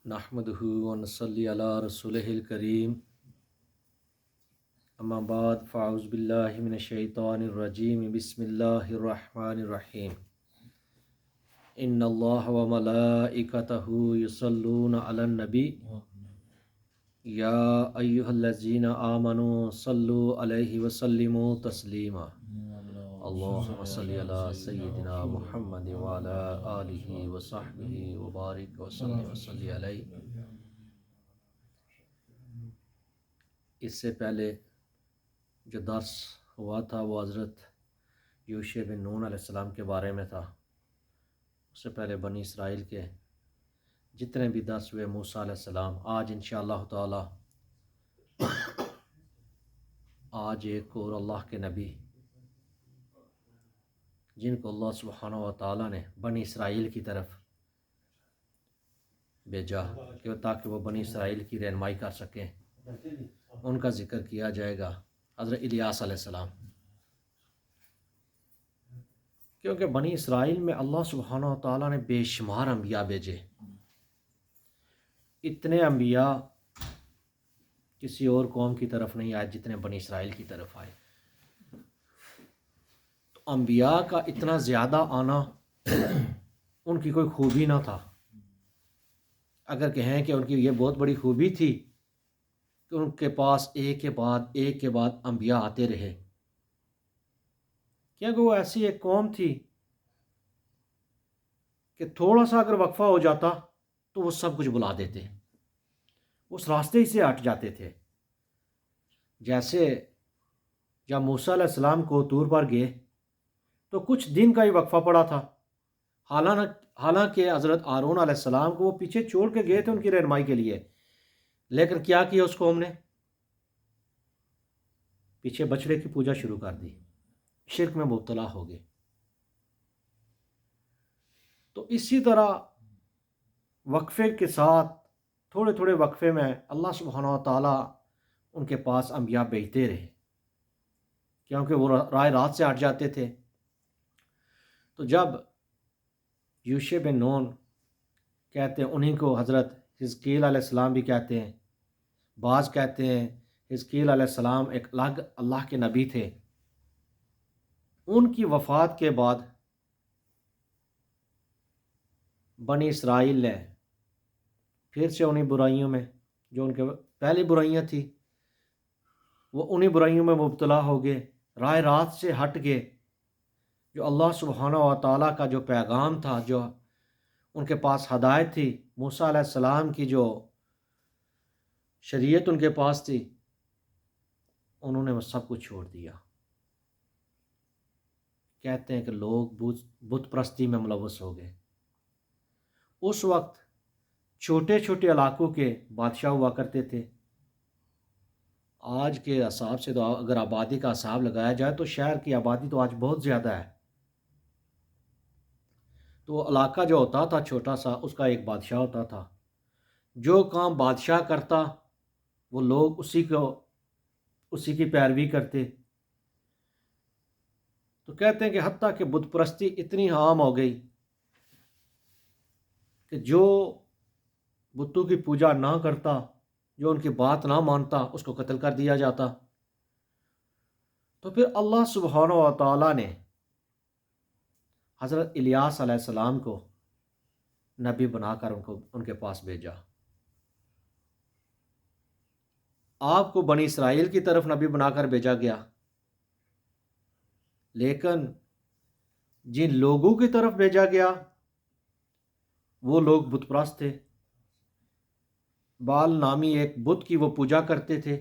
نحمدہ ونصلی علی رسولہ الکریم اما بعد فاعوذ باللہ من الشیطان الرجیم بسم اللہ الرحمن الرحیم ان اللہ وملائکتہ یصلون علی النبی یا ایہا الذین آمنوا صلوا علیہ وسلموا تسلیما اللہم صلی علی سیدنا محمد وعلی آلہ وصحبہ وبارک وسلم وصلی علیہ۔ اس سے پہلے جو درس ہوا تھا وہ حضرت یوشع بن نون علیہ السلام کے بارے میں تھا۔ اس سے پہلے بنی اسرائیل کے جتنے بھی درس ہوئے، موسیٰ علیہ السلام، آج انشاءاللہ تعالی آج ایک اور اللہ کے نبی جن کو اللہ سبحانہ و تعالی نے بنی اسرائیل کی طرف بھیجا کہ تاکہ وہ بنی اسرائیل کی رہنمائی کر سکیں، ان کا ذکر کیا جائے گا، حضرت الیاس علیہ السلام۔ کیونکہ بنی اسرائیل میں اللہ سبحانہ و تعالیٰ نے بے شمار انبیاء بھیجے، اتنے انبیاء کسی اور قوم کی طرف نہیں آئے جتنے بنی اسرائیل کی طرف آئے۔ تو انبیاء کا اتنا زیادہ آنا ان کی کوئی خوبی نہ تھا، اگر کہیں کہ ان کی یہ بہت بڑی خوبی تھی کہ ان کے پاس ایک کے بعد انبیاء آتے رہے، کیونکہ وہ ایسی ایک قوم تھی کہ تھوڑا سا اگر وقفہ ہو جاتا تو وہ سب کچھ بلا دیتے، اس راستے ہی سے ہٹ جاتے تھے۔ جیسے جب موسیٰ علیہ السلام کو طور پر گئے تو کچھ دن کا ہی وقفہ پڑا تھا، حالانکہ حضرت ہارون علیہ السلام کو وہ پیچھے چھوڑ کے گئے تھے ان کی رہنمائی کے لیے، لیکن کیا کیا اس قوم نے؟ پیچھے بچڑے کی پوجا شروع کر دی، شرک میں مبتلا ہو گئے۔ تو اسی طرح وقفے کے ساتھ تھوڑے تھوڑے وقفے میں اللہ سبحانہ و تعالیٰ ان کے پاس انبیاء بھیجتے رہے، کیونکہ وہ راہ راست سے ہٹ جاتے تھے۔ تو جب یوشع بن نون کہتے ہیں، انہیں کو حضرت حزقیل علیہ السلام بھی کہتے ہیں، بعض کہتے ہیں حزقیل علیہ السلام ایک الگ اللہ کے نبی تھے۔ ان کی وفات کے بعد بنی اسرائیل نے پھر سے انہیں برائیوں میں، جو ان کے پہلی برائیاں تھیں، وہ انہیں برائیوں میں مبتلا ہو گئے، راہ راست سے ہٹ گئے۔ جو اللہ سبحانہ و تعالیٰ کا جو پیغام تھا، جو ان کے پاس ہدایت تھی، موسیٰ علیہ السلام کی جو شریعت ان کے پاس تھی، انہوں نے وہ سب کچھ چھوڑ دیا۔ کہتے ہیں کہ لوگ بت پرستی میں ملوث ہو گئے۔ اس وقت چھوٹے چھوٹے علاقوں کے بادشاہ ہوا کرتے تھے۔ آج کے حساب سے تو اگر آبادی کا حساب لگایا جائے تو شہر کی آبادی تو آج بہت زیادہ ہے۔ تو علاقہ جو ہوتا تھا چھوٹا سا، اس کا ایک بادشاہ ہوتا تھا، جو کام بادشاہ کرتا وہ لوگ اسی کی پیروی کرتے۔ تو کہتے ہیں کہ حتیٰ کہ بت پرستی اتنی عام ہو گئی کہ جو بتوں کی پوجا نہ کرتا، جو ان کی بات نہ مانتا، اس کو قتل کر دیا جاتا۔ تو پھر اللہ سبحانہ و تعالیٰ نے حضرت الیاس علیہ السلام کو نبی بنا کر ان کے پاس بھیجا۔ آپ کو بنی اسرائیل کی طرف نبی بنا کر بھیجا گیا، لیکن جن لوگوں کی طرف بھیجا گیا وہ لوگ بت پرست تھے، بال نامی ایک بت کی وہ پوجا کرتے تھے۔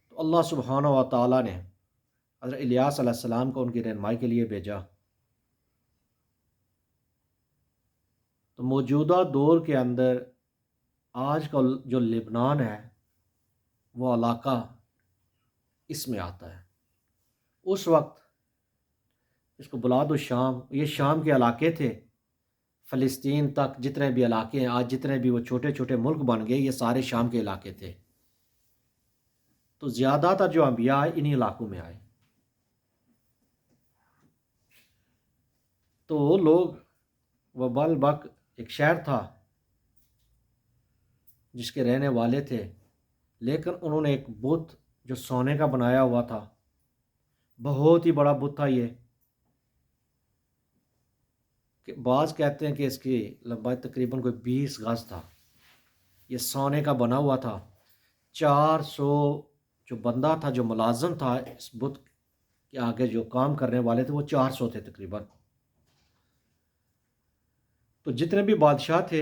تو اللہ سبحانہ و تعالیٰ نے حضرت الیاس علیہ السلام کو ان کی رہنمائی کے لیے بھیجا۔ تو موجودہ دور کے اندر آج کا جو لبنان ہے وہ علاقہ اس میں آتا ہے۔ اس وقت اس کو بلاد الشام، یہ شام کے علاقے تھے، فلسطین تک جتنے بھی علاقے ہیں آج، جتنے بھی وہ چھوٹے چھوٹے ملک بن گئے، یہ سارے شام کے علاقے تھے۔ تو زیادہ تر جو انبیاء آئے انہی علاقوں میں آئے۔ تو وہ لوگ وہ بلبک ایک شہر تھا جس کے رہنے والے تھے، لیکن انہوں نے ایک بت جو سونے کا بنایا ہوا تھا، بہت ہی بڑا بت تھا یہ، کہ بعض کہتے ہیں کہ اس کی لمبائی تقریباً کوئی 20 گز تھا، یہ سونے کا بنا ہوا تھا۔ 400 جو بندہ تھا، جو ملازم تھا اس بت کے آگے جو کام کرنے والے تھے، وہ 400 تھے تقریباً۔ تو جتنے بھی بادشاہ تھے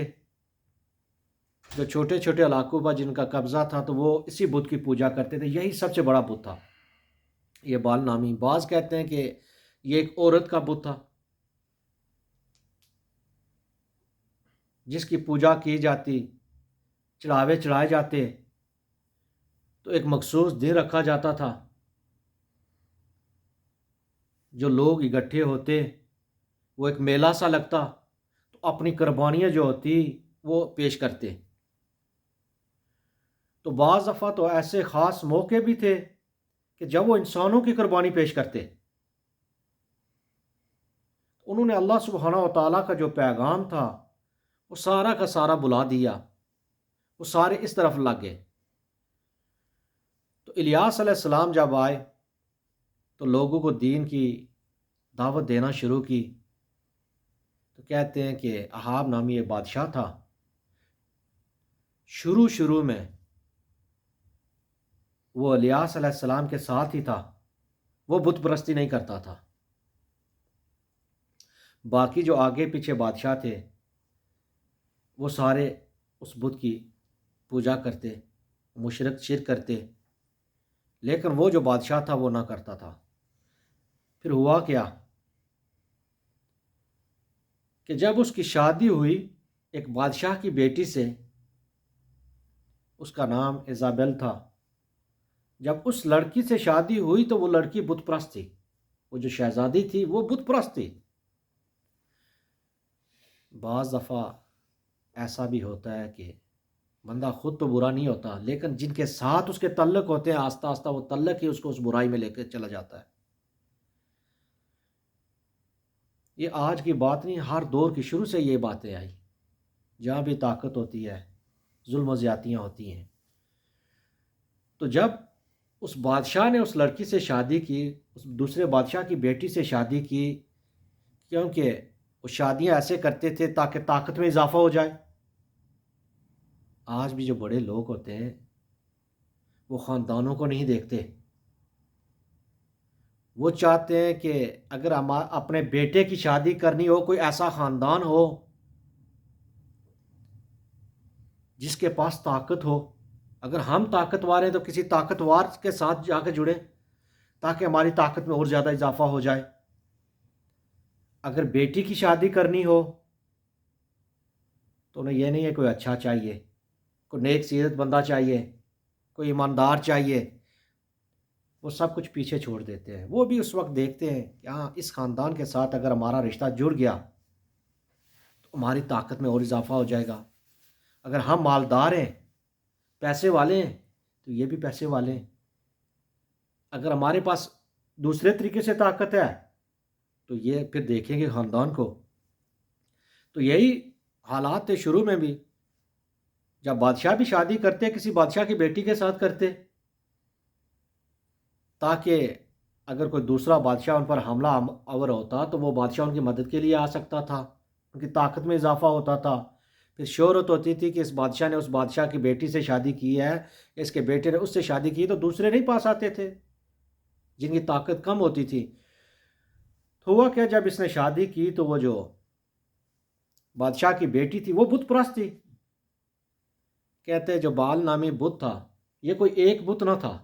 جو چھوٹے چھوٹے علاقوں پر جن کا قبضہ تھا، تو وہ اسی بت کی پوجا کرتے تھے، یہی سب سے بڑا بت تھا یہ بال نامی۔ بعض کہتے ہیں کہ یہ ایک عورت کا بت تھا جس کی پوجا کی جاتی، چڑھاوے چڑھائے جاتے، تو ایک مخصوص دن رکھا جاتا تھا، جو لوگ اکٹھے ہوتے، وہ ایک میلہ سا لگتا، تو اپنی قربانیاں جو ہوتی وہ پیش کرتے۔ تو بعض دفعہ تو ایسے خاص موقع بھی تھے کہ جب وہ انسانوں کی قربانی پیش کرتے، انہوں نے اللہ سبحانہ و تعالیٰ کا جو پیغام تھا وہ سارا کا سارا بلا دیا، وہ سارے اس طرف لگ گئے۔ تو الیاس علیہ السلام جب آئے تو لوگوں کو دین کی دعوت دینا شروع کی۔ تو کہتے ہیں کہ احاب نامی ایک بادشاہ تھا، شروع میں وہ الیاس علیہ السلام کے ساتھ ہی تھا، وہ بت پرستی نہیں کرتا تھا۔ باقی جو آگے پیچھے بادشاہ تھے وہ سارے اس بت کی پوجا کرتے، شرک کرتے، لیکن وہ جو بادشاہ تھا وہ نہ کرتا تھا۔ پھر ہوا کیا کہ جب اس کی شادی ہوئی ایک بادشاہ کی بیٹی سے، اس کا نام ایزابل تھا، جب اس لڑکی سے شادی ہوئی تو وہ لڑکی بت پرست تھی، وہ جو شہزادی تھی وہ بت پرست تھی۔ بعض دفعہ ایسا بھی ہوتا ہے کہ بندہ خود تو برا نہیں ہوتا، لیکن جن کے ساتھ اس کے تعلق ہوتے ہیں آہستہ آہستہ وہ تعلق ہی اس کو اس برائی میں لے کے چلا جاتا ہے۔ یہ آج کی بات نہیں، ہر دور کی شروع سے یہ باتیں آئی، جہاں بھی طاقت ہوتی ہے ظلم و زیادتیاں ہوتی ہیں۔ تو جب اس بادشاہ نے اس لڑکی سے شادی کی، اس دوسرے بادشاہ کی بیٹی سے شادی کی، کیونکہ وہ شادیاں ایسے کرتے تھے تاکہ طاقت میں اضافہ ہو جائے۔ آج بھی جو بڑے لوگ ہوتے ہیں وہ خاندانوں کو نہیں دیکھتے، وہ چاہتے ہیں کہ اگر ہم اپنے بیٹے کی شادی کرنی ہو، کوئی ایسا خاندان ہو جس کے پاس طاقت ہو، اگر ہم طاقتور ہیں تو کسی طاقتور کے ساتھ جا کے جڑیں تاکہ ہماری طاقت میں اور زیادہ اضافہ ہو جائے۔ اگر بیٹی کی شادی کرنی ہو تو انہیں یہ نہیں ہے کوئی اچھا چاہیے، کوئی نیک سیرت بندہ چاہیے، کوئی ایماندار چاہیے، وہ سب کچھ پیچھے چھوڑ دیتے ہیں۔ وہ بھی اس وقت دیکھتے ہیں کہ ہاں اس خاندان کے ساتھ اگر ہمارا رشتہ جڑ گیا تو ہماری طاقت میں اور اضافہ ہو جائے گا، اگر ہم مالدار ہیں، پیسے والے ہیں، تو یہ بھی پیسے والے ہیں، اگر ہمارے پاس دوسرے طریقے سے طاقت ہے تو یہ پھر دیکھیں گے خاندان کو۔ تو یہی حالات تھے شروع میں بھی، جب بادشاہ بھی شادی کرتے کسی بادشاہ کی بیٹی کے ساتھ کرتے تاکہ اگر کوئی دوسرا بادشاہ ان پر حملہ آور ہوتا تو وہ بادشاہ ان کی مدد کے لیے آ سکتا تھا، ان کی طاقت میں اضافہ ہوتا تھا۔ پھر شہرت ہوتی تھی کہ اس بادشاہ نے اس بادشاہ کی بیٹی سے شادی کی ہے، اس کے بیٹے نے اس سے شادی کی، تو دوسرے نہیں پاس آتے تھے جن کی طاقت کم ہوتی تھی۔ تو ہوا کیا، جب اس نے شادی کی تو وہ جو بادشاہ کی بیٹی تھی وہ بت پرست تھی۔ کہتے جو بال نامی بت تھا یہ کوئی ایک بت نہ تھا،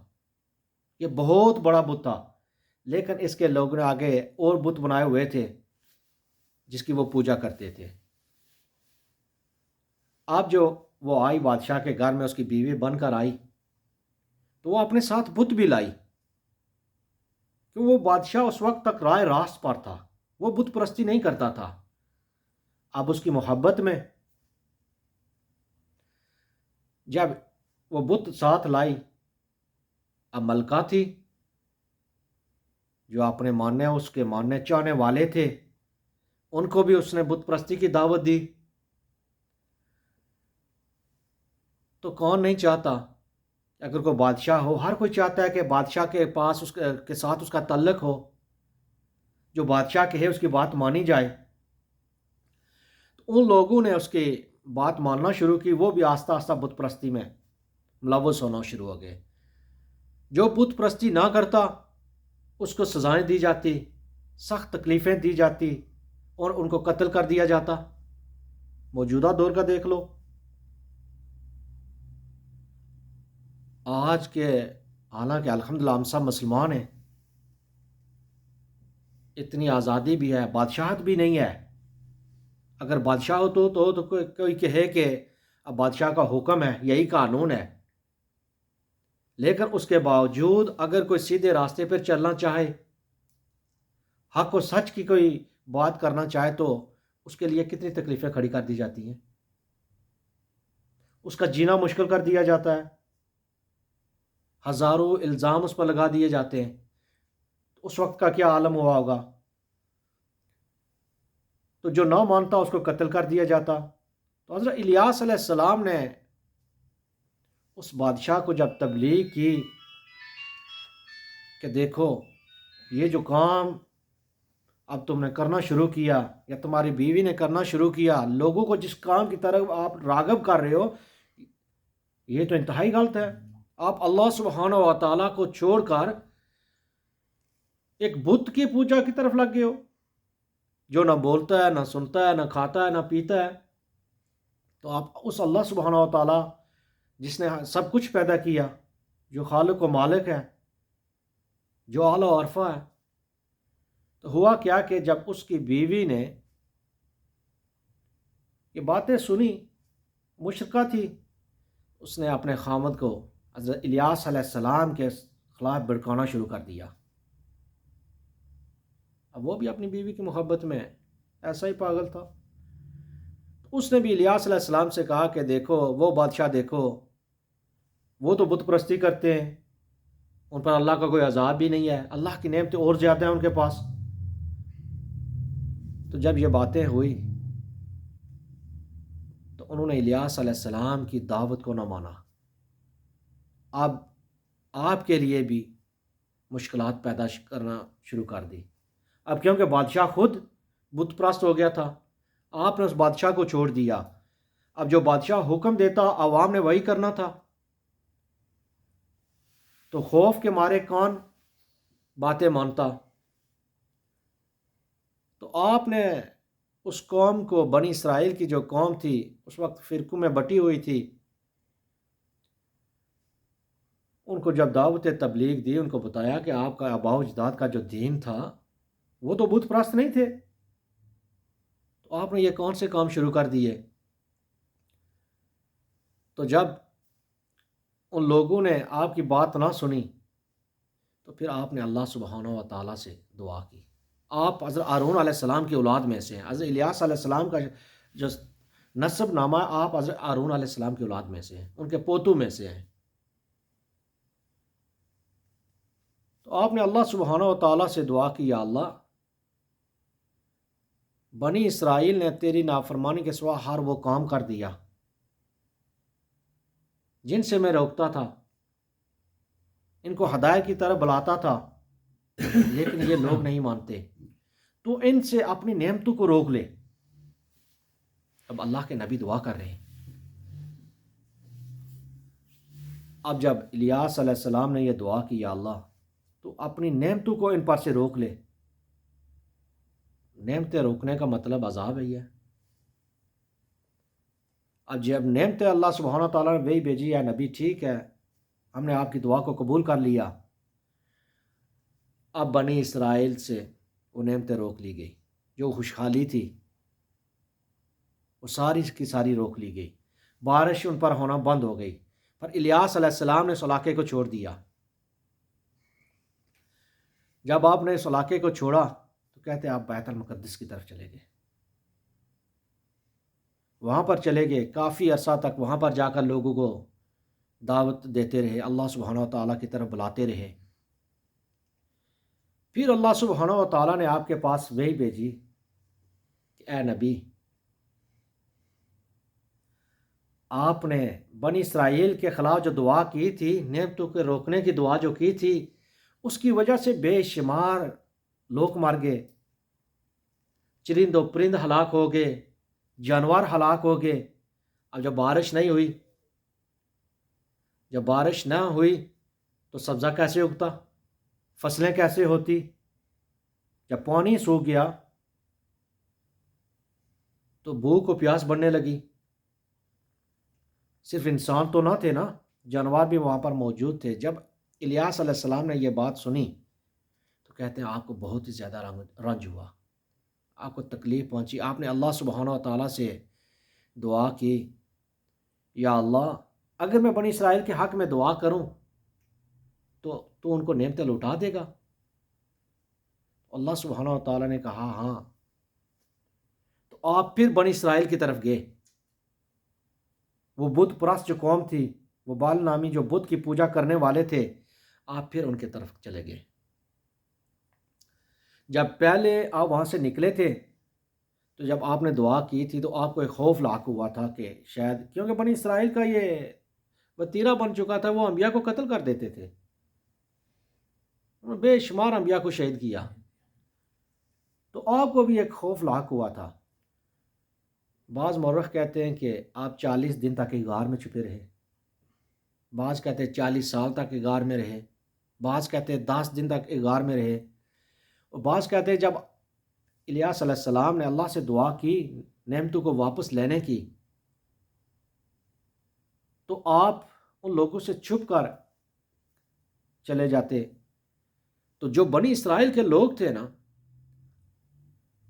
یہ بہت بڑا بت تھا، لیکن اس کے لوگوں نے آگے اور بت بنائے ہوئے تھے جس کی وہ پوجا کرتے تھے۔ اب جو وہ آئی بادشاہ کے گھر میں، اس کی بیوی بن کر آئی، تو وہ اپنے ساتھ بت بھی لائی، کہ وہ بادشاہ اس وقت تک رائے راست پر تھا، وہ بت پرستی نہیں کرتا تھا۔ اب اس کی محبت میں جب وہ بت ساتھ لائی، اب ملکہ تھی جو اپنے ماننے اس کے ماننے چاہنے والے تھے، ان کو بھی اس نے بت پرستی کی دعوت دی۔ تو کون نہیں چاہتا، اگر کوئی بادشاہ ہو، ہر کوئی چاہتا ہے کہ بادشاہ کے پاس اس کے ساتھ اس کا تعلق ہو، جو بادشاہ کے ہے اس کی بات مانی جائے۔ تو ان لوگوں نے اس کی بات ماننا شروع کی، وہ بھی آہستہ آہستہ بت پرستی میں ملوث ہونا شروع ہو گئے۔ جو بت پرستی نہ کرتا اس کو سزائیں دی جاتی، سخت تکلیفیں دی جاتی اور ان کو قتل کر دیا جاتا۔ موجودہ دور کا دیکھ لو، آج کے، حالانکہ الحمدللہ ہم سب مسلمان ہیں، اتنی آزادی بھی ہے، بادشاہت بھی نہیں ہے۔ اگر بادشاہ ہو تو کوئی کہے کہ اب بادشاہ کا حکم ہے، یہی قانون ہے، لیکن اس کے باوجود اگر کوئی سیدھے راستے پر چلنا چاہے، حق و سچ کی کوئی بات کرنا چاہے، تو اس کے لیے کتنی تکلیفیں کھڑی کر دی جاتی ہیں، اس کا جینا مشکل کر دیا جاتا ہے، ہزاروں الزام اس پر لگا دیے جاتے ہیں۔ اس وقت کا کیا عالم ہوا ہوگا؟ تو جو نہ مانتا اس کو قتل کر دیا جاتا۔ تو حضرت الیاس علیہ السلام نے اس بادشاہ کو جب تبلیغ کی کہ دیکھو یہ جو کام اب تم نے کرنا شروع کیا یا تمہاری بیوی نے کرنا شروع کیا، لوگوں کو جس کام کی طرف آپ راغب کر رہے ہو، یہ تو انتہائی غلط ہے۔ آپ اللہ سبحانہ و تعالیٰ کو چھوڑ کر ایک بت کی پوجا کی طرف لگ گئے ہو، جو نہ بولتا ہے، نہ سنتا ہے، نہ کھاتا ہے، نہ پیتا ہے۔ تو آپ اس اللہ سبحانہ و تعالیٰ جس نے سب کچھ پیدا کیا، جو خالق و مالک ہے، جو اعلیٰ و عرفہ ہے، تو ہوا کیا کہ جب اس کی بیوی نے یہ باتیں سنی، مشرکہ تھی، اس نے اپنے خامد کو حضرت الیاس علیہ السلام کے خلاف بھڑکانا شروع کر دیا۔ اب وہ بھی اپنی بیوی کی محبت میں ایسا ہی پاگل تھا۔ اس نے بھی الیاس علیہ السلام سے کہا کہ دیکھو وہ بادشاہ، دیکھو وہ تو بت پرستی کرتے ہیں، ان پر اللہ کا کوئی عذاب بھی نہیں ہے، اللہ کی نعمتیں اور زیادہ ہیں ان کے پاس۔ تو جب یہ باتیں ہوئی تو انہوں نے الیاس علیہ السلام کی دعوت کو نہ مانا۔ اب آپ کے لیے بھی مشکلات پیدا کرنا شروع کر دی۔ اب کیونکہ بادشاہ خود بت پرست ہو گیا تھا، آپ نے اس بادشاہ کو چھوڑ دیا۔ اب جو بادشاہ حکم دیتا عوام نے وہی کرنا تھا، تو خوف کے مارے کون باتیں مانتا؟ تو آپ نے اس قوم کو، بنی اسرائیل کی جو قوم تھی اس وقت فرقوں میں بٹی ہوئی تھی، ان کو جب دعوت تبلیغ دی، ان کو بتایا کہ آپ کا آباء و اجداد کا جو دین تھا وہ تو بت پرست نہیں تھے، تو آپ نے یہ کون سے کام شروع کر دیے؟ تو جب ان لوگوں نے آپ کی بات نہ سنی تو پھر آپ نے اللہ سبحانہ و تعالیٰ سے دعا کی۔ آپ حضرت ہارون علیہ السلام کی اولاد میں سے ہیں، حضرت الیاس علیہ السلام کا جو نسب نامہ ہے، آپ حضرت ہارون علیہ السلام کی اولاد میں سے ہیں، ان کے پوتوں میں سے ہیں۔ تو آپ نے اللہ سبحانہ و تعالیٰ سے دعا کی، یا اللہ بنی اسرائیل نے تیری نافرمانی کے سوا ہر وہ کام کر دیا جن سے میں روکتا تھا، ان کو ہدایت کی طرف بلاتا تھا، لیکن یہ لوگ نہیں مانتے، تو ان سے اپنی نعمتوں کو روک لے۔ اب اللہ کے نبی دعا کر رہے ہیں۔ اب جب الیاس علیہ السلام نے یہ دعا کی، یا اللہ تو اپنی نعمتوں کو ان پر سے روک لے، نعمتیں روکنے کا مطلب عذاب ہی ہے۔ اب جب نعمتیں اللہ سبحانہ تعالیٰ نے وہی بھیجی، یا نبی ٹھیک ہے ہم نے آپ کی دعا کو قبول کر لیا، اب بنی اسرائیل سے وہ نعمتیں روک لی گئی، جو خوشحالی تھی وہ ساری کی ساری روک لی گئی، بارش ان پر ہونا بند ہو گئی۔ پر الیاس علیہ السلام نے اس علاقے کو چھوڑ دیا۔ جب آپ نے اس علاقے کو چھوڑا تو کہتے آپ بیت المقدس کی طرف چلے گئے، وہاں پر چلے گئے، کافی عرصہ تک وہاں پر جا کر لوگوں کو دعوت دیتے رہے، اللہ سبحانہ و تعالیٰ کی طرف بلاتے رہے۔ پھر اللہ سبحانہ و تعالیٰ نے آپ کے پاس وحی بھیجی کہ اے نبی، آپ نے بنی اسرائیل کے خلاف جو دعا کی تھی، نعمتوں کے روکنے کی دعا جو کی تھی، اس کی وجہ سے بے شمار لوگ مر گئے، چرند و پرند ہلاک ہو گئے، جانور ہلاک ہو گئے۔ اب جب بارش نہیں ہوئی، جب بارش نہ ہوئی تو سبزہ کیسے اگتا، فصلیں کیسے ہوتی؟ جب پانی سوکھ گیا تو بھوک و پیاس بڑھنے لگی۔ صرف انسان تو نہ تھے نا، جانور بھی وہاں پر موجود تھے۔ جب الیاس علیہ السلام نے یہ بات سنی تو کہتے ہیں آپ کو بہت ہی زیادہ رنج ہوا، آپ کو تکلیف پہنچی۔ آپ نے اللہ سبحانہ و تعالیٰ سے دعا کی، یا اللہ اگر میں بنی اسرائیل کے حق میں دعا کروں تو ان کو نعمتیں لوٹا دے گا؟ اللہ سبحانہ و تعالیٰ نے کہا ہاں۔ تو آپ پھر بنی اسرائیل کی طرف گئے۔ وہ بت پرست جو قوم تھی، وہ بال نامی جو بت کی پوجا کرنے والے تھے، آپ پھر ان کی طرف چلے گئے۔ جب پہلے آپ وہاں سے نکلے تھے تو جب آپ نے دعا کی تھی تو آپ کو ایک خوف لاحق ہوا تھا کہ شاید، کیونکہ بنی اسرائیل کا یہ وتیرہ بن چکا تھا، وہ انبیاء کو قتل کر دیتے تھے، انہوں نے بے شمار انبیاء کو شہید کیا، تو آپ کو بھی ایک خوف لاحق ہوا تھا۔ بعض مورخ کہتے ہیں کہ آپ 40 دن تک ایک غار میں چھپے رہے، بعض کہتے ہیں 40 سال تک ایک غار میں رہے، بعض کہتے ہیں 10 دن تک ایک غار میں رہے، اور بعض کہتے ہیں جب الیاس علیہ السلام نے اللہ سے دعا کی نعمتوں کو واپس لینے کی تو آپ ان لوگوں سے چھپ کر چلے جاتے۔ تو جو بنی اسرائیل کے لوگ تھے نا،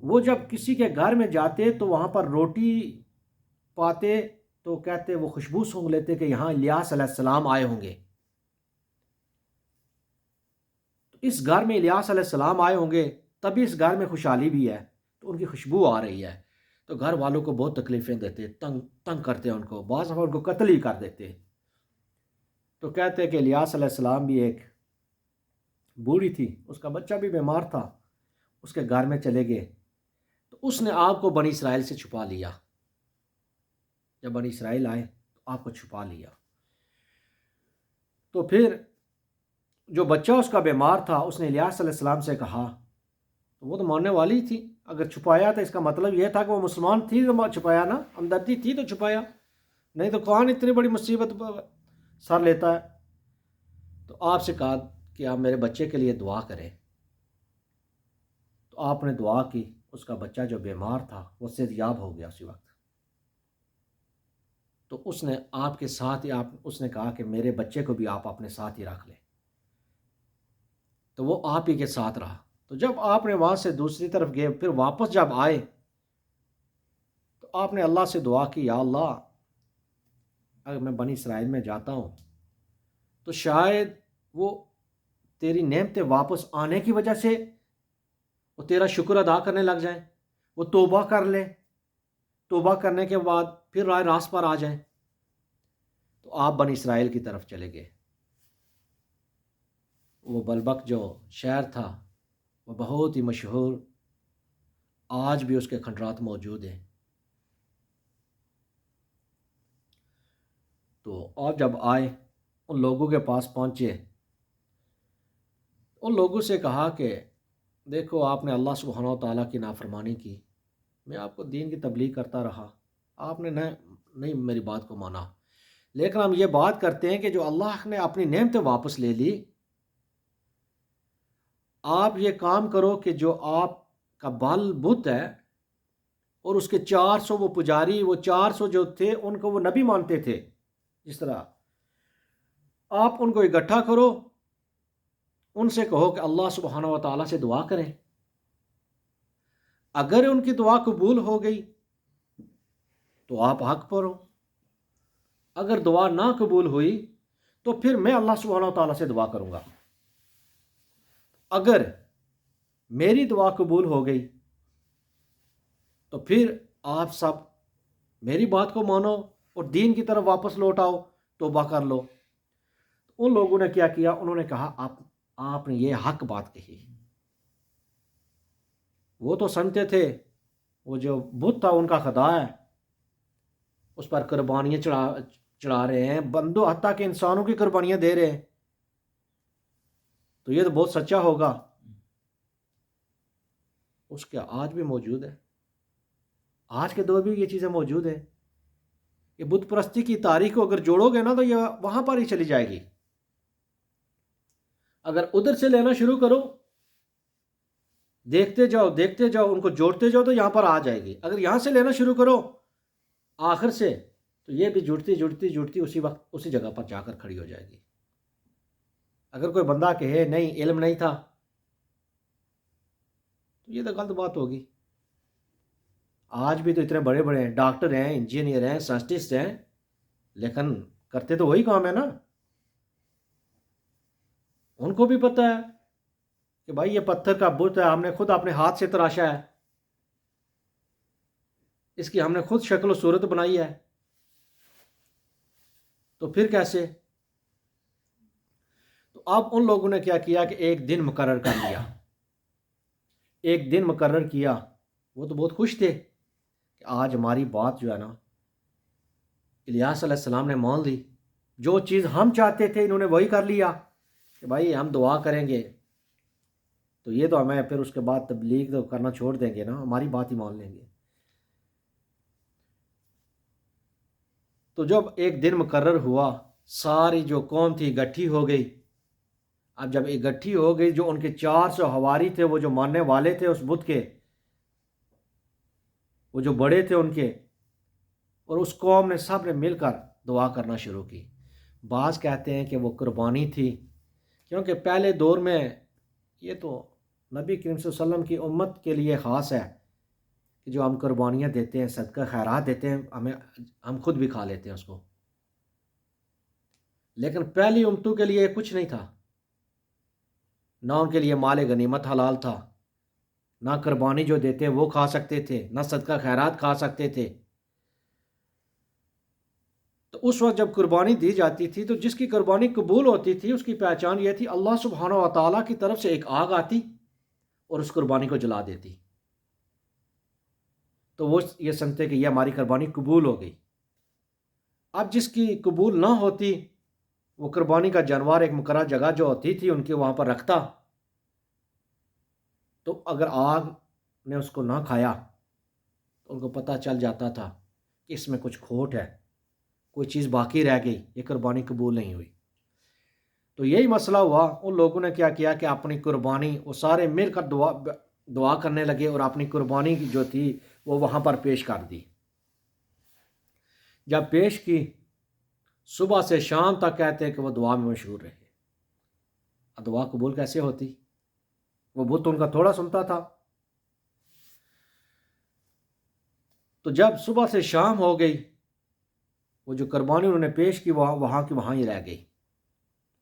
وہ جب کسی کے گھر میں جاتے تو وہاں پر روٹی پاتے تو کہتے وہ خوشبو سونگھ لیتے کہ یہاں الیاس علیہ السلام آئے ہوں گے، تو اس گھر میں الیاس علیہ السلام آئے ہوں گے، تبھی اس گھر میں خوشحالی بھی ہے، تو ان کی خوشبو آ رہی ہے، تو گھر والوں کو بہت تکلیفیں دیتے، تنگ کرتے ان کو، بعض دفعہ ان کو قتل ہی کر دیتے۔ تو کہتے ہیں کہ الیاس علیہ السلام بھی ایک بوڑھی تھی، اس کا بچہ بھی بیمار تھا، اس کے گھر میں چلے گئے، تو اس نے آپ کو بنی اسرائیل سے چھپا لیا۔ جب بنی اسرائیل آئے تو آپ کو چھپا لیا۔ تو پھر جو بچہ اس کا بیمار تھا، اس نے الیاس علیہ السلام سے کہا، تو وہ تو ماننے والی تھی، اگر چھپایا تو اس کا مطلب یہ تھا کہ وہ مسلمان تھی تو چھپایا نا، ہمدردی تھی تو چھپایا، نہیں تو کون اتنی بڑی مصیبت سر لیتا ہے۔ تو آپ سے کہا کہ آپ میرے بچے کے لیے دعا کریں، تو آپ نے دعا کی، اس کا بچہ جو بیمار تھا وہ صحت یاب ہو گیا اسی وقت۔ تو اس نے آپ کے ساتھ ہی اس نے کہا کہ میرے بچے کو بھی آپ اپنے ساتھ ہی رکھ لیں، تو وہ آپ ہی کے ساتھ رہا۔ تو جب آپ نے وہاں سے دوسری طرف گئے، پھر واپس جب آئے تو آپ نے اللہ سے دعا کی، یا اللہ اگر میں بنی اسرائیل میں جاتا ہوں تو شاید وہ تیری نعمتیں واپس آنے کی وجہ سے وہ تیرا شکر ادا کرنے لگ جائیں، وہ توبہ کر لیں، توبہ کرنے کے بعد پھر راہ راست پر آ جائیں۔ تو آپ بنی اسرائیل کی طرف چلے گئے۔ وہ بلبک جو شہر تھا وہ بہت ہی مشہور، آج بھی اس کے کھنڈرات موجود ہیں۔ تو آپ جب آئے، ان لوگوں کے پاس پہنچے، ان لوگوں سے کہا کہ دیکھو آپ نے اللہ سبحانہ و تعالیٰ کی نافرمانی کی، میں آپ کو دین کی تبلیغ کرتا رہا، آپ نے نہیں میری بات کو مانا، لیکن ہم یہ بات کرتے ہیں کہ جو اللہ نے اپنی نعمتیں واپس لے لی، آپ یہ کام کرو کہ جو آپ کا بال بت ہے اور اس کے 400 وہ پجاری، وہ 400 جو تھے ان کو وہ نبی مانتے تھے، جس طرح آپ ان کو اکٹھا کرو، ان سے کہو کہ اللہ سبحانہ و تعالیٰ سے دعا کریں، اگر ان کی دعا قبول ہو گئی تو آپ حق پر ہو، اگر دعا نہ قبول ہوئی تو پھر میں اللہ سبحانہ و تعالیٰ سے دعا کروں گا، اگر میری دعا قبول ہو گئی تو پھر آپ سب میری بات کو مانو اور دین کی طرف واپس لوٹ آؤ، توبہ کر لو۔ ان لوگوں نے کیا کیا، انہوں نے کہا آپ نے یہ حق بات کہی، وہ تو سمجھتے تھے وہ جو بت تھا ان کا خدا ہے، اس پر قربانیاں چڑھا رہے ہیں، بندوں حتیٰ کہ انسانوں کی قربانیاں دے رہے ہیں، تو یہ تو بہت سچا ہوگا۔ اس کے آج بھی موجود ہے، آج کے دور بھی یہ چیزیں موجود ہیں۔ یہ بت پرستی کی تاریخ کو اگر جوڑو گے نا تو یہ وہاں پر ہی چلی جائے گی۔ اگر ادھر سے لینا شروع کرو، دیکھتے جاؤ ان کو جوڑتے جاؤ تو یہاں پر آ جائے گی۔ اگر یہاں سے لینا شروع کرو آخر سے تو یہ بھی جڑتی اسی وقت اسی جگہ پر جا کر کھڑی ہو جائے گی۔ اگر کوئی بندہ کہے نہیں علم نہیں تھا تو یہ تو غلط بات ہوگی۔ آج بھی تو اتنے بڑے بڑے ڈاکٹر ہیں، انجینئر ہیں، سائنٹسٹ ہیں، لیکن کرتے تو وہی کام ہے نا۔ ان کو بھی پتہ ہے کہ بھائی یہ پتھر کا بت ہے، ہم نے خود اپنے ہاتھ سے تراشا ہے، اس کی ہم نے خود شکل و صورت بنائی ہے، تو پھر کیسے؟ تو اب ان لوگوں نے کیا کیا کہ ایک دن مقرر کر لیا، ایک دن مقرر کیا۔ وہ تو بہت خوش تھے کہ آج ہماری بات جو ہے نا الیاس علیہ السلام نے مان لی، جو چیز ہم چاہتے تھے انہوں نے وہی کر لیا کہ بھائی ہم دعا کریں گے تو یہ تو ہمیں پھر اس کے بعد تبلیغ تو کرنا چھوڑ دیں گے نا، ہماری بات ہی مان لیں گے۔ تو جب ایک دن مقرر ہوا، ساری جو قوم تھی اکٹھی ہو گئی۔ اب جب اکٹھی ہو گئی، جو ان کے 400 حواری تھے، وہ جو ماننے والے تھے اس بت کے، وہ جو بڑے تھے ان کے، اور اس قوم نے سب نے مل کر دعا کرنا شروع کی۔ بعض کہتے ہیں کہ وہ قربانی تھی، کیونکہ پہلے دور میں یہ تو نبی کریم صلی اللہ علیہ وسلم کی امت کے لیے خاص ہے کہ جو ہم قربانیاں دیتے ہیں، صدقہ خیرات دیتے ہیں، ہم خود بھی کھا لیتے ہیں اس کو، لیکن پہلی امتوں کے لیے کچھ نہیں تھا، نہ ان کے لیے مال غنیمت حلال تھا، نہ قربانی جو دیتے وہ کھا سکتے تھے، نہ صدقہ خیرات کھا سکتے تھے۔ تو اس وقت جب قربانی دی جاتی تھی تو جس کی قربانی قبول ہوتی تھی اس کی پہچان یہ تھی، اللہ سبحانہ و تعالیٰ کی طرف سے ایک آگ آتی اور اس قربانی کو جلا دیتی، تو وہ یہ سمجھتے کہ یہ ہماری قربانی قبول ہو گئی۔ اب جس کی قبول نہ ہوتی، وہ قربانی کا جانور ایک مقررہ جگہ جو ہوتی تھی ان کے وہاں پر رکھتا، تو اگر آگ نے اس کو نہ کھایا تو ان کو پتہ چل جاتا تھا کہ اس میں کچھ کھوٹ ہے، کوئی چیز باقی رہ گئی، یہ قربانی قبول نہیں ہوئی۔ تو یہی مسئلہ ہوا، ان لوگوں نے کیا کیا کہ اپنی قربانی وہ سارے مل کر دعا کرنے لگے اور اپنی قربانی جو تھی وہ وہاں پر پیش کر دی۔ جب پیش کی، صبح سے شام تک کہتے ہیں کہ وہ دعا میں مشغول رہے۔ دعا قبول کیسے ہوتی؟ وہ بت ان کا تھوڑا سنتا تھا۔ تو جب صبح سے شام ہو گئی، وہ جو قربانی انہوں نے پیش کی وہاں کی وہاں ہی رہ گئی۔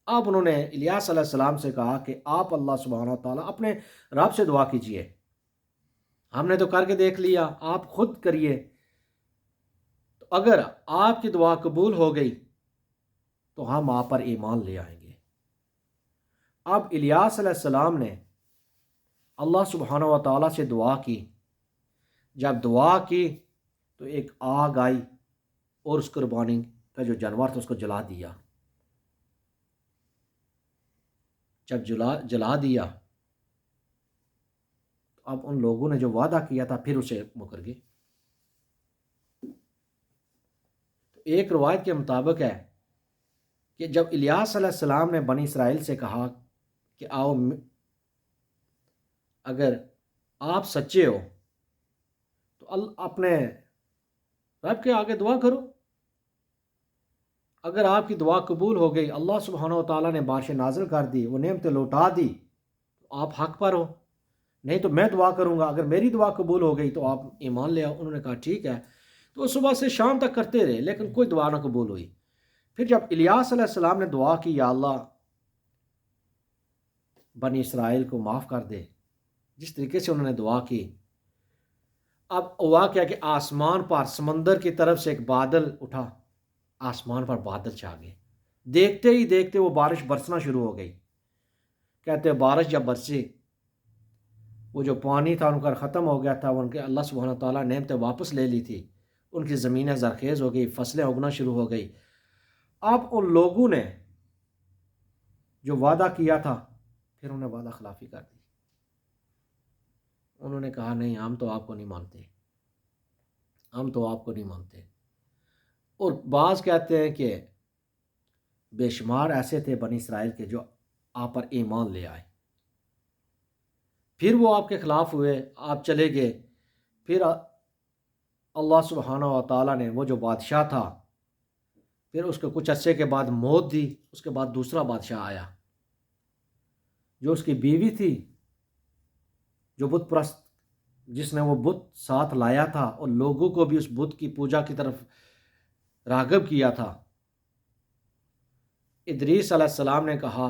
اب انہوں نے الیاس علیہ السلام سے کہا کہ آپ اللہ سبحانہ تعالیٰ اپنے رب سے دعا کیجئے، ہم نے تو کر کے دیکھ لیا، آپ خود کریے، تو اگر آپ کی دعا قبول ہو گئی تو ہم آپ پر ایمان لے آئیں گے۔ اب الیاس علیہ السلام نے اللہ سبحانہ و تعالیٰ سے دعا کی، جب دعا کی تو ایک آگ آئی اور اس قربانی کا جو جانور تھا اس کو جلا دیا۔ جب جلا دیا تو اب ان لوگوں نے جو وعدہ کیا تھا پھر اسے مکر گئے۔ تو ایک روایت کے مطابق ہے کہ جب الیاس علیہ السلام نے بنی اسرائیل سے کہا کہ آؤ اگر آپ سچے ہو تو اپنے رب کے آگے دعا کرو، اگر آپ کی دعا قبول ہو گئی، اللہ سبحانہ و تعالیٰ نے بارش نازل کر دی، وہ نعمتیں لوٹا دی، تو آپ حق پر ہو، نہیں تو میں دعا کروں گا، اگر میری دعا قبول ہو گئی تو آپ ایمان لے آؤ۔ انہوں نے کہا ٹھیک ہے، تو وہ صبح سے شام تک کرتے رہے لیکن کوئی دعا نہ قبول ہوئی۔ پھر جب الیاس علیہ السلام نے دعا کی، یا اللہ بنی اسرائیل کو معاف کر دے، جس طریقے سے انہوں نے دعا کی، اب ہوا کیا کہ آسمان پر سمندر کی طرف سے ایک بادل اٹھا، آسمان پر بادل چھا گئے، دیکھتے ہی دیکھتے وہ بارش برسنا شروع ہو گئی۔ کہتے ہیں بارش جب برسی وہ جو پانی تھا ان کا ختم ہو گیا تھا، ان کے اللہ سبحانہ تعالیٰ نعمتیں واپس لے لی تھی، ان کی زمینیں زرخیز ہو گئی، فصلیں اگنا شروع ہو گئی۔ اب ان لوگوں نے جو وعدہ کیا تھا پھر انہیں وعدہ خلافی کر دی۔ انہوں نے کہا نہیں، ہم تو آپ کو نہیں مانتے، ہم تو آپ کو نہیں مانتے۔ اور بعض کہتے ہیں کہ بے شمار ایسے تھے بنی اسرائیل کے جو آپ پر ایمان لے آئے، پھر وہ آپ کے خلاف ہوئے، آپ چلے گئے، پھر اللہ سبحانہ و تعالیٰ نے وہ جو بادشاہ تھا، پھر اس کو کچھ عرصے کے بعد موت دی، اس کے بعد دوسرا بادشاہ آیا، جو اس کی بیوی تھی، جو بت پرست، جس نے وہ بت ساتھ لایا تھا اور لوگوں کو بھی اس بت کی پوجا کی طرف راغب کیا تھا۔ ادریس علیہ السلام نے کہا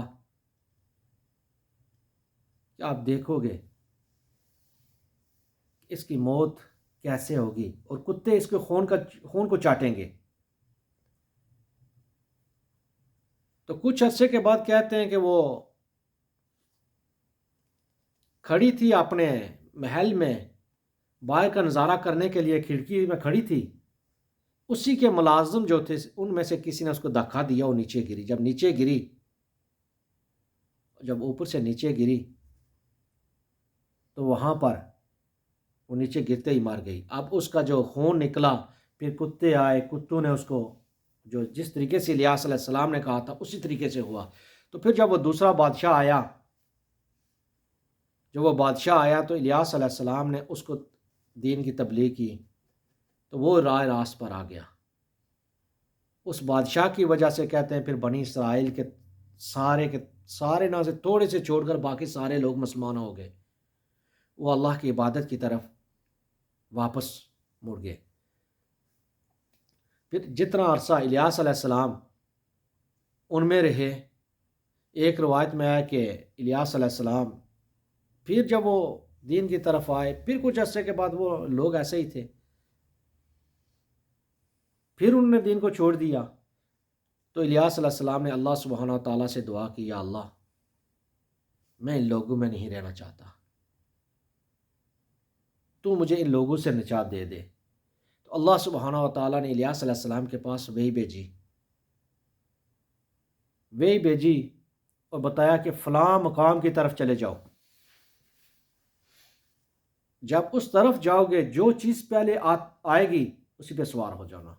کہ آپ دیکھو گے اس کی موت کیسے ہوگی، اور کتے اس کے خون کو چاٹیں گے۔ تو کچھ عرصے کے بعد کہتے ہیں کہ وہ کھڑی تھی اپنے محل میں، باہر کا نظارہ کرنے کے لیے کھڑکی میں کھڑی تھی، اسی کے ملازم جو تھے ان میں سے کسی نے اس کو دھکا دیا، وہ نیچے گری۔ جب اوپر سے نیچے گری تو وہاں پر وہ نیچے گرتے ہی مر گئی۔ اب اس کا جو خون نکلا، پھر کتے آئے، کتوں نے اس کو جو جس طریقے سے الیاس علیہ السلام نے کہا تھا اسی طریقے سے ہوا۔ تو پھر جب وہ دوسرا بادشاہ آیا تو الیاس علیہ السلام نے اس کو دین کی تبلیغ کی، تو وہ راہ راست پر آ گیا۔ اس بادشاہ کی وجہ سے کہتے ہیں پھر بنی اسرائیل کے سارے نہ سے تھوڑے سے چھوڑ کر باقی سارے لوگ مسلمان ہو گئے، وہ اللہ کی عبادت کی طرف واپس مڑ گئے۔ پھر جتنا عرصہ الیاس علیہ السلام ان میں رہے، ایک روایت میں ہے کہ الیاس علیہ السلام پھر جب وہ دین کی طرف آئے، پھر کچھ عرصے کے بعد وہ لوگ ایسے ہی تھے، پھر انہوں نے دین کو چھوڑ دیا۔ تو الیاس علیہ السلام نے اللہ سبحانہ تعالیٰ سے دعا کی، یا اللہ میں ان لوگوں میں نہیں رہنا چاہتا، تو مجھے ان لوگوں سے نجات دے دے۔ تو اللہ سبحانہ و تعالیٰ نے الیاس علیہ السلام کے پاس وحی بھیجی اور بتایا کہ فلاں مقام کی طرف چلے جاؤ، جب اس طرف جاؤ گے جو چیز پہلے آئے گی اسی پہ سوار ہو جانا۔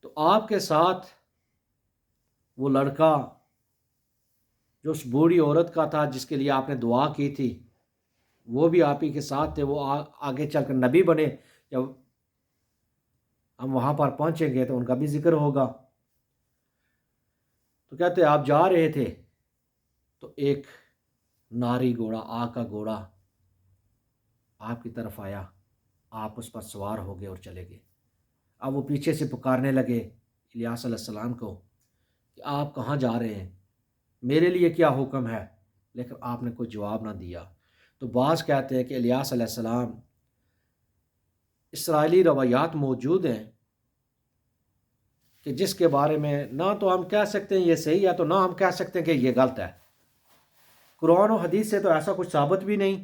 تو آپ کے ساتھ وہ لڑکا جو اس بوڑھی عورت کا تھا جس کے لیے آپ نے دعا کی تھی، وہ بھی آپ ہی کے ساتھ تھے، وہ آگے چل کر نبی بنے۔ جب ہم وہاں پر پہنچیں گے تو ان کا بھی ذکر ہوگا۔ تو کہتے آپ جا رہے تھے تو ایک ناری گھوڑا، آگ کا گھوڑا آپ کی طرف آیا، آپ اس پر سوار ہو گئے اور چلے گئے۔ اب وہ پیچھے سے پکارنے لگے الیاس علیہ السلام کو کہ آپ کہاں جا رہے ہیں، میرے لیے کیا حکم ہے، لیکن آپ نے کوئی جواب نہ دیا۔ تو بعض کہتے ہیں کہ الیاس علیہ السلام، اسرائیلی روایات موجود ہیں کہ جس کے بارے میں نہ تو ہم کہہ سکتے ہیں یہ صحیح ہے، تو نہ ہم کہہ سکتے ہیں کہ یہ غلط ہے۔ قرآن و حدیث سے تو ایسا کچھ ثابت بھی نہیں۔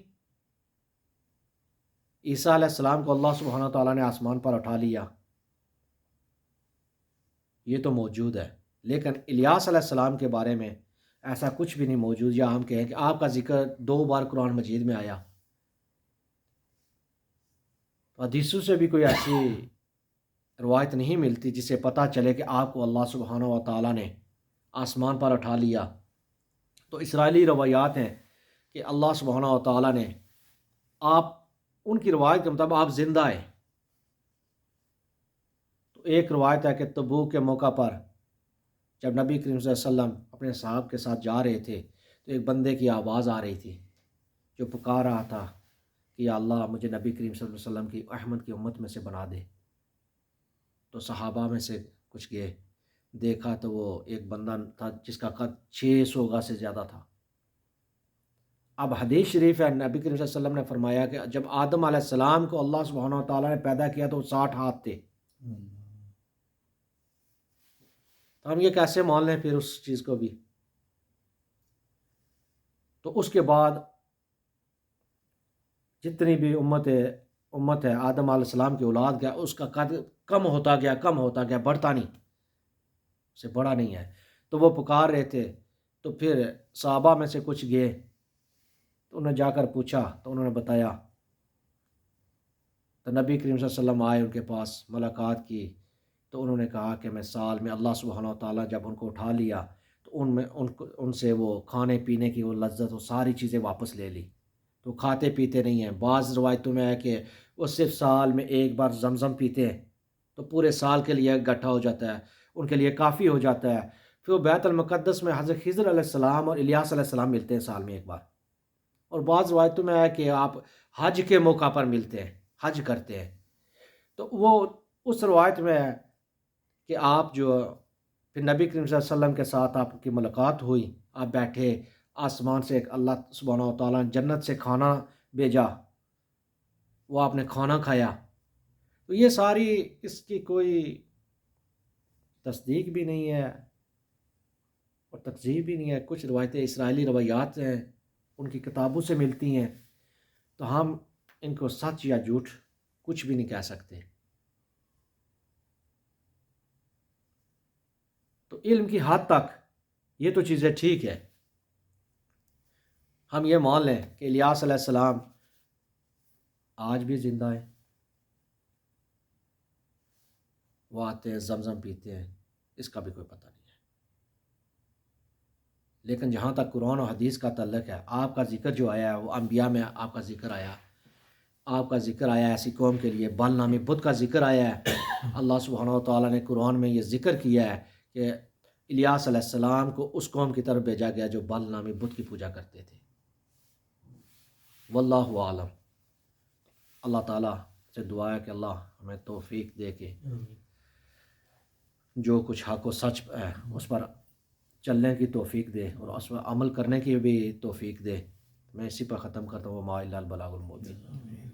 عیسیٰ علیہ السلام کو اللہ سبحانہ تعالیٰ نے آسمان پر اٹھا لیا، یہ تو موجود ہے، لیکن الیاس علیہ السلام کے بارے میں ایسا کچھ بھی نہیں موجود، یا ہم کہیں کہ آپ کا ذکر 2 بار قرآن مجید میں آیا۔ حدیثوں سے بھی کوئی ایسی روایت نہیں ملتی جسے پتہ چلے کہ آپ کو اللہ سبحانہ و تعالیٰ نے آسمان پر اٹھا لیا۔ تو اسرائیلی روایات ہیں کہ اللہ سبحانہ و تعالیٰ نے ان کی روایت کے مطابق آپ زندہ ہیں۔ تو ایک روایت ہے کہ تبوک کے موقع پر جب نبی کریم صلی اللہ علیہ وسلم اپنے صحابہ کے ساتھ جا رہے تھے تو ایک بندے کی آواز آ رہی تھی جو پکار رہا تھا کہ یا اللہ مجھے نبی کریم صلی اللہ علیہ وسلم کی احمد کی امت میں سے بنا دے۔ تو صحابہ میں سے کچھ گئے، دیکھا تو وہ ایک بندہ تھا جس کا قد 600 گز سے زیادہ تھا۔ اب حدیث شریف ہے، نبی کریم صلی اللہ علیہ وسلم نے فرمایا کہ جب آدم علیہ السلام کو اللہ سبحانہ و تعالیٰ نے پیدا کیا تو وہ 60 ہاتھ تھے۔ تو ہم یہ کیسے مان لیں پھر اس چیز کو بھی؟ تو اس کے بعد جتنی بھی امت ہے آدم علیہ السلام کی اولاد کا، اس کا قد کم ہوتا گیا، بڑھتا نہیں، اس سے بڑا نہیں ہے۔ تو وہ پکار رہے تھے، تو پھر صحابہ میں سے کچھ گئے، تو انہوں نے جا کر پوچھا، تو انہوں نے بتایا، تو نبی کریم صلی اللہ علیہ وسلم آئے ان کے پاس، ملاقات کی، تو انہوں نے کہا کہ میں سال میں اللہ سبحانہ و تعالیٰ جب ان کو اٹھا لیا تو ان سے وہ کھانے پینے کی وہ لذت، وہ ساری چیزیں واپس لے لی، تو کھاتے پیتے نہیں ہیں۔ بعض روایتوں میں ہے کہ وہ صرف سال میں ایک بار زمزم پیتے ہیں، تو پورے سال کے لیے اکٹھا ہو جاتا ہے، ان کے لیے کافی ہو جاتا ہے۔ پھر وہ بیت المقدس میں حضرت خضر علیہ السلام اور الیاس علیہ السلام ملتے ہیں سال میں ایک بار، اور بعض روایتوں میں ہے کہ آپ حج کے موقع پر ملتے ہیں، حج کرتے ہیں۔ تو وہ اس روایت میں ہے کہ آپ جو پھر نبی کریم صلی اللہ علیہ وسلم کے ساتھ آپ کی ملاقات ہوئی، آپ بیٹھے، آسمان سے ایک اللہ سبحانہ و تعالیٰ نے جنت سے کھانا بھیجا، وہ آپ نے کھانا کھایا۔ تو یہ ساری، اس کی کوئی تصدیق بھی نہیں ہے اور تکذیب بھی نہیں ہے۔ کچھ روایتیں اسرائیلی روایات ہیں، ان کی کتابوں سے ملتی ہیں، تو ہم ان کو سچ یا جھوٹ کچھ بھی نہیں کہہ سکتے۔ تو علم کی حد تک یہ تو چیزیں ٹھیک ہے، ہم یہ مان لیں کہ الیاس علیہ السلام آج بھی زندہ ہیں، وہ آتے ہیں زمزم پیتے ہیں، اس کا بھی کوئی پتہ نہیں ہے۔ لیکن جہاں تک قرآن و حدیث کا تعلق ہے، آپ کا ذکر جو آیا ہے وہ انبیاء میں آپ کا ذکر آیا، ایسی قوم کے لیے بل نامی بت کا ذکر آیا ہے۔ اللہ سبحانہ و تعالیٰ نے قرآن میں یہ ذکر کیا ہے کہ الیاس علیہ السلام کو اس قوم کی طرف بھیجا گیا جو بل نامی بت کی پوجا کرتے تھے۔ واللہ عالم۔ اللہ تعالیٰ سے دعا ہے کہ اللہ ہمیں توفیق دے کے جو کچھ حق و سچ ہے اس پر چلنے کی توفیق دے اور اس پر عمل کرنے کی بھی توفیق دے۔ میں اسی پر ختم کرتا ہوں، ما الا البلاغ المبین۔